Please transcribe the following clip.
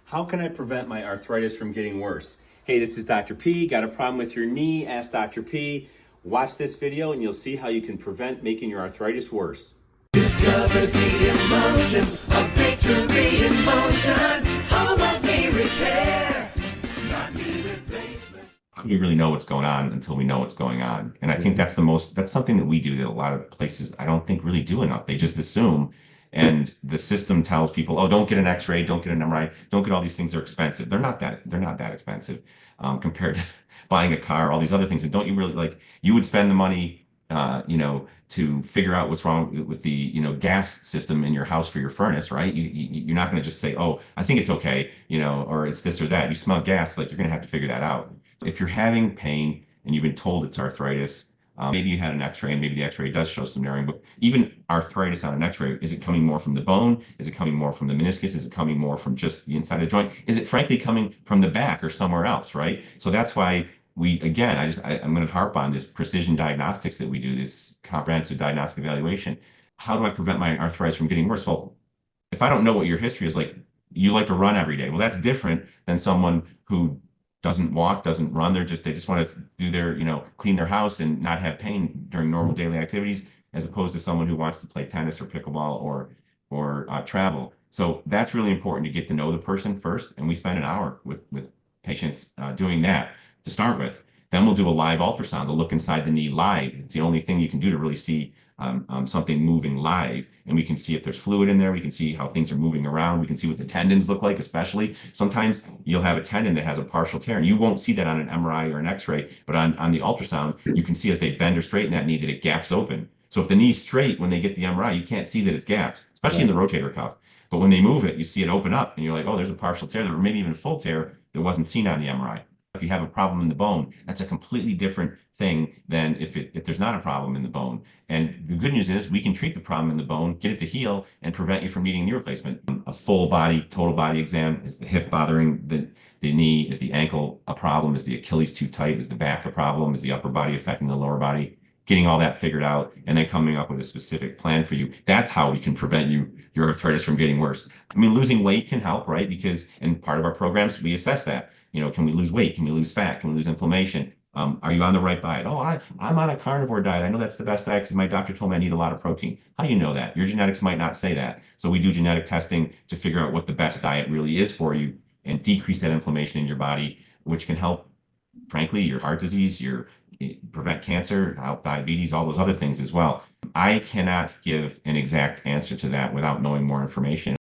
How can I prevent my arthritis from getting worse? Hey, this is Dr. P. Got a problem with your knee? Ask Dr. P. Watch this video and you'll see how you can prevent making your arthritis worse. Discover the emotion of victory in motion. Home of knee repair, not knee replacement. We really know what's going on until we know what's going on. And I think that's something that we do that a lot of places I don't think really do enough. They just assume, and the system tells people, oh, don't get an x-ray, don't get an MRI, don't get all these things, they're expensive. They're not that expensive compared to buying a car, all these other things. And don't you really you would spend the money, to figure out what's wrong with the, gas system in your house for your furnace, right? You're not going to just say, oh, I think it's okay, or it's this or that. You smell gas, you're going to have to figure that out. If you're having pain and you've been told it's arthritis, maybe you had an x-ray and maybe the x-ray does show some narrowing, but even arthritis on an x-ray, is it coming more from the bone? Is it coming more from the meniscus? Is it coming more from just the inside of the joint? Is it frankly coming from the back or somewhere else, right? So that's why I'm going to harp on this precision diagnostics that we do, this comprehensive diagnostic evaluation. How do I prevent my arthritis from getting worse? Well, if I don't know what your history is, you like to run every day. Well, that's different than someone who doesn't walk, doesn't run. They just want to do their, clean their house and not have pain during normal daily activities, as opposed to someone who wants to play tennis or pickleball or travel. So that's really important to get to know the person first. And we spend an hour with patients doing that to start with. Then we'll do a live ultrasound to look inside the knee live. It's the only thing you can do to really see something moving live. And we can see if there's fluid in there. We can see how things are moving around. We can see what the tendons look like, especially. Sometimes you'll have a tendon that has a partial tear, and you won't see that on an MRI or an x-ray, but on the ultrasound, you can see as they bend or straighten that knee that it gaps open. So if the knee's straight when they get the MRI, you can't see that it's gapped, especially in the rotator cuff. But when they move it, you see it open up, and you're like, oh, there's a partial tear, or maybe even a full tear that wasn't seen on the MRI. If you have a problem in the bone, that's a completely different thing than if there's not a problem in the bone. And the good news is we can treat the problem in the bone, get it to heal, and prevent you from needing knee replacement. A full body, total body exam. Is the hip bothering the knee? Is the ankle a problem? Is the Achilles too tight? Is the back a problem? Is the upper body affecting the lower body? Getting all that figured out and then coming up with a specific plan for you. That's how we can prevent your arthritis from getting worse. I mean, losing weight can help, right? Because in part of our programs, we assess that. Can we lose weight? Can we lose fat? Can we lose inflammation? Are you on the right diet? Oh, I'm on a carnivore diet. I know that's the best diet because my doctor told me I need a lot of protein. How do you know that? Your genetics might not say that. So we do genetic testing to figure out what the best diet really is for you and decrease that inflammation in your body, which can help, frankly, your heart disease, prevent cancer, help diabetes, all those other things as well. I cannot give an exact answer to that without knowing more information.